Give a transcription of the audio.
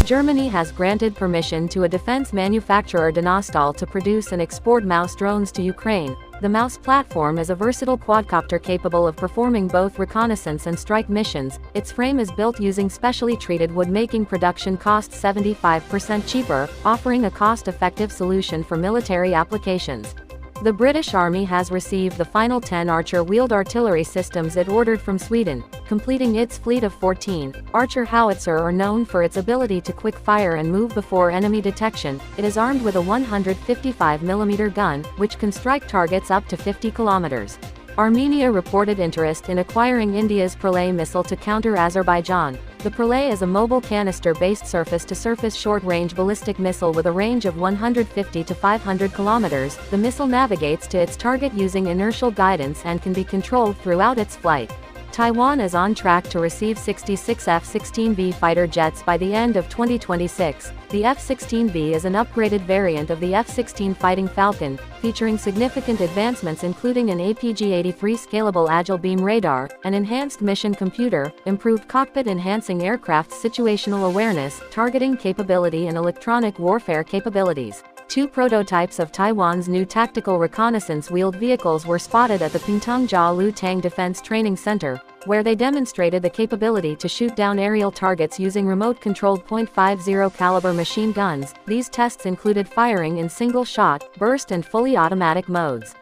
Germany has granted permission to a defense manufacturer Donastal to produce and export MAUS drones to Ukraine. The MAUS platform is a versatile quadcopter capable of performing both reconnaissance and strike missions. Its frame is built using specially treated wood, making production costs 75% cheaper, offering a cost-effective solution for military applications. The British Army has received the final 10 Archer-wheeled artillery systems it ordered from Sweden, completing its fleet of 14. Archer Howitzer are known for its ability to quick fire and move before enemy detection. It is armed with a 155mm gun, which can strike targets up to 50 kilometers. Armenia reported interest in acquiring India's Pralay missile to counter Azerbaijan. The Pralay is a mobile canister-based surface-to-surface short-range ballistic missile with a range of 150 to 500 kilometers. The missile navigates to its target using inertial guidance and can be controlled throughout its flight. Taiwan is on track to receive 66 F16V fighter jets by the end of 2026. The F-16V is an upgraded variant of the F-16 Fighting Falcon, featuring significant advancements including an APG-83 scalable agile beam radar, an enhanced mission computer, improved cockpit enhancing aircraft's situational awareness, targeting capability and electronic warfare capabilities. Two prototypes of Taiwan's new tactical reconnaissance wheeled vehicles were spotted at the Pingtung Jia Lutang Defense Training Center, where they demonstrated the capability to shoot down aerial targets using remote-controlled .50 caliber machine guns. These tests included firing in single-shot, burst and fully automatic modes.